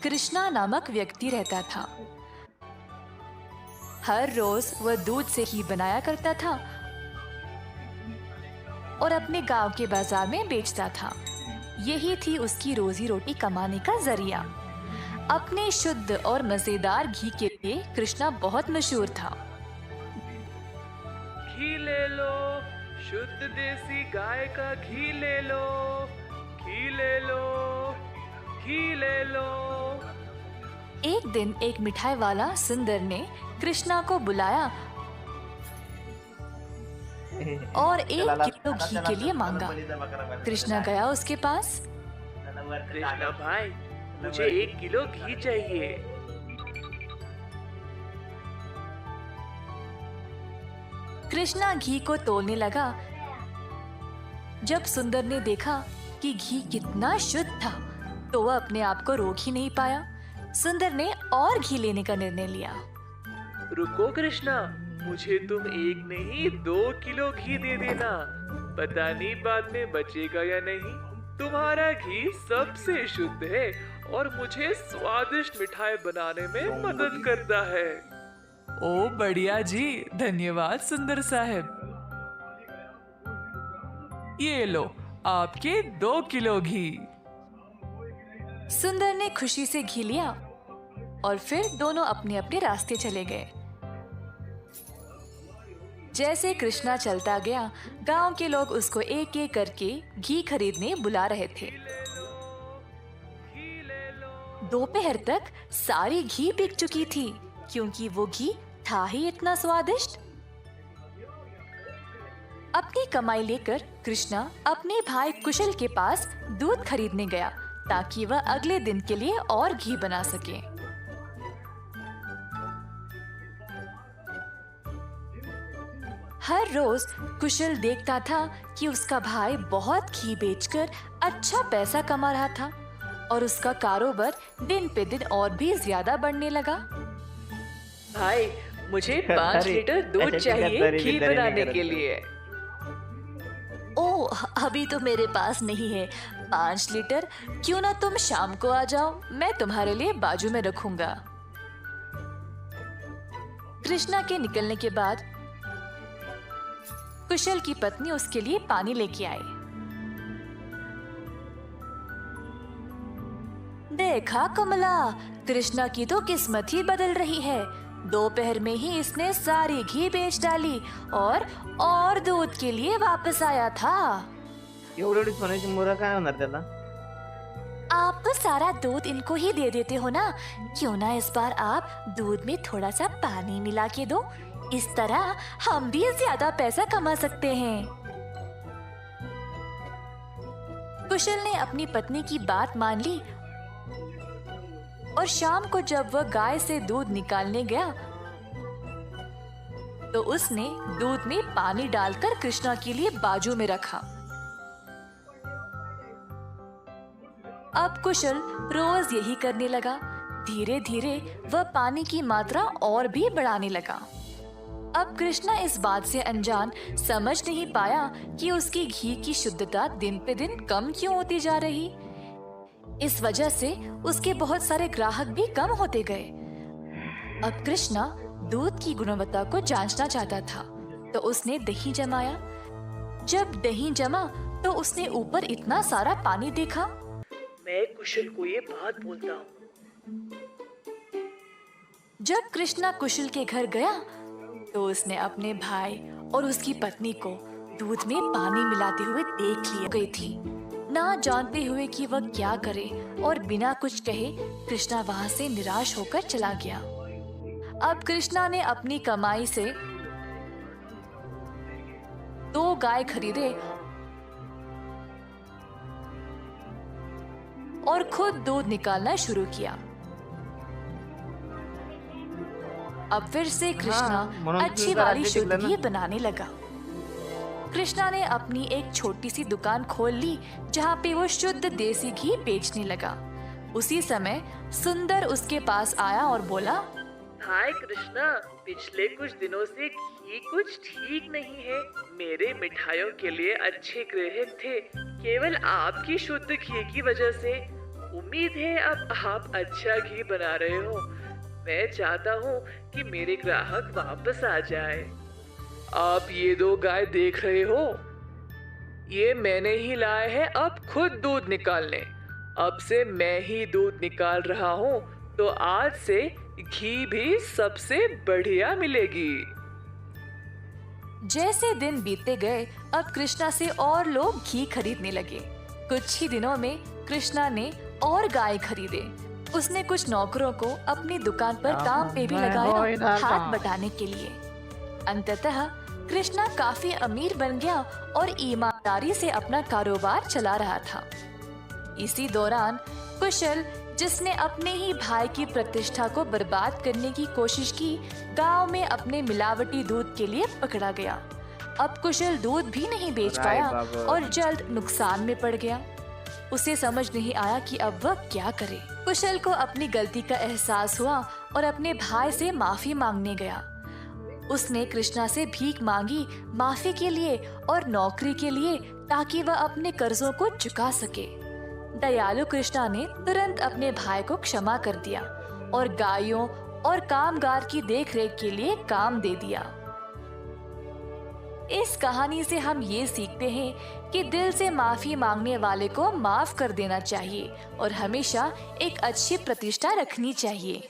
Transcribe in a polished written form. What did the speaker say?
कृष्णा नामक व्यक्ति रहता था। हर रोज वह दूध से घी बनाया करता था और अपने गांव के बाजार में बेचता था। यही थी उसकी रोजी रोटी कमाने का जरिया। अपने शुद्ध और मजेदार घी के लिए कृष्णा बहुत मशहूर था। घी ले लो, शुद्ध देसी गाय का घी ले लो, घी ले लो, घी ले लो। एक दिन एक मिठाई वाला सुंदर ने कृष्णा को बुलाया और 1 किलो घी के लिए मांगा। कृष्णा गया उसके पास। कृष्णा भाई, मुझे 1 किलो घी चाहिए। कृष्णा घी को तोलने लगा। जब सुंदर ने देखा कि घी कितना शुद्ध था, तो वह अपने आप को रोक ही नहीं पाया। सुंदर ने और घी लेने का निर्णय लिया। रुको कृष्णा, मुझे तुम 1 नहीं 2 किलो घी दे देना। पता नहीं बाद में बचेगा या नहीं। तुम्हारा घी सबसे शुद्ध है और मुझे स्वादिष्ट मिठाई बनाने में मदद करता है। ओ बढ़िया जी, धन्यवाद सुंदर साहब। ये लो आपके 2 किलो घी। सुंदर ने खुशी से घी लिया और फिर दोनों अपने अपने रास्ते चले गए। जैसे कृष्णा चलता गया, गांव के लोग उसको एक एक करके घी खरीदने बुला रहे थे। दोपहर तक सारी घी बिक चुकी थी, क्योंकि वो घी था ही इतना स्वादिष्ट। अपनी कमाई लेकर कृष्णा अपने भाई कुशल के पास दूध खरीदने गया, ताकि वह अगले दिन के लिए और घी बना सके। हर रोज कुशल देखता था कि उसका भाई बहुत घी बेचकर अच्छा पैसा कमा रहा था और उसका कारोबार दिन पे दिन और भी ज्यादा बढ़ने लगा। भाई, मुझे 5 लीटर दूध चाहिए घी बनाने के लिए। ओह, अभी तो मेरे पास नहीं है 5 लीटर। क्यों ना तुम शाम को आ जाओ, मैं तुम्हारे लिए बाजू में रखूंगा। कृष्णा के निकलने के बाद कुशल की पत्नी उसके लिए पानी लेके आई। देखा कमला, कृष्णा की तो किस्मत ही बदल रही है। दोपहर में ही इसने सारी घी बेच डाली और दूध के लिए वापस आया था। एवढी सोन्याची मोहर काय होणार त्याला? आप तो सारा दूध इनको ही दे देते हो ना, क्यों ना इस बार आप दूध में थोड़ा सा पानी मिला के दो। इस तरह हम भी ज्यादा पैसा कमा सकते हैं। कुशल ने अपनी पत्नी की बात मान ली और शाम को जब वह गाय से दूध निकालने गया, तो उसने दूध में पानी डालकर कृष्णा के लिए बाजू में रखा। अब कुशल रोज यही करने लगा। धीरे धीरे वह पानी की मात्रा और भी बढ़ाने लगा। अब कृष्णा इस बात से अनजान समझ नहीं पाया कि उसकी घी की शुद्धता दिन पे दिन कम क्यों होती जा रही। इस वजह से उसके बहुत सारे ग्राहक भी कम होते गए। अब कृष्णा दूध की गुणवत्ता को जांचना चाहता था, तो उसने दही जमाया। जब दही जमा तो उसने ऊपर इतना सारा पानी देखा। मैं कुशल को ये बात बोलता हूँ। जब कृष्णा कुशल के घर गया, तो उसने अपने भाई और उसकी पत्नी को दूध में पानी मिलाते हुए देख लिया गई थी। ना जानते हुए कि वह क्या करे और बिना कुछ कहे कृष्णा वहां से निराश होकर चला गया। अब कृष्णा ने अपनी कमाई से 2 गाय खरीदे और खुद दूध निकालना शुरू किया। अब फिर से कृष्णा अच्छी वाली शुद्ध घी बनाने लगा। कृष्णा ने अपनी एक छोटी सी दुकान खोल ली, जहाँ पे वो शुद्ध देसी घी बेचने लगा। उसी समय सुंदर उसके पास आया और बोला, हाय कृष्णा, पिछले कुछ दिनों से घी कुछ ठीक नहीं है। मेरे मिठाइयों के लिए अच्छे ग्राहक थे, केवल आपकी शुद्ध घी की वजह से। उम्मीद है अब आप अच्छा घी बना रहे हो। मैं चाहता हूँ कि मेरे ग्राहक वापस आ जाए। आप ये 2 गाय देख रहे हो, ये मैंने ही लाए हैं अब खुद दूध निकालने। अब से मैं ही दूध निकाल रहा हूँ, तो आज से घी भी सबसे बढ़िया मिलेगी। जैसे दिन बीतते गए, अब कृष्णा से और लोग घी खरीदने लगे। कुछ ही दिनों में कृष्णा ने और गाय खरीदे। उसने कुछ नौकरों को अपनी दुकान पर काम पे भी लगाया, हाथ बटाने के लिए। अंततः कृष्णा काफी अमीर बन गया और ईमानदारी से अपना कारोबार चला रहा था। इसी दौरान कुशल, जिसने अपने ही भाई की प्रतिष्ठा को बर्बाद करने की कोशिश की, गांव में अपने मिलावटी दूध के लिए पकड़ा गया। अब कुशल दूध भी नहीं बेच पाया और जल्द नुकसान में पड़ गया। उसे समझ नहीं आया कि अब वह क्या करे। कुशल को अपनी गलती का एहसास हुआ और अपने भाई से माफी मांगने गया। उसने कृष्णा से भीख मांगी, माफी के लिए और नौकरी के लिए, ताकि वह अपने कर्जों को चुका सके। दयालु कृष्णा ने तुरंत अपने भाई को क्षमा कर दिया और गायों और कामगार की देखरेख के लिए काम दे दिया। इस कहानी से हम ये सीखते हैं कि दिल से माफी मांगने वाले को माफ कर देना चाहिए और हमेशा एक अच्छी प्रतिष्ठा रखनी चाहिए।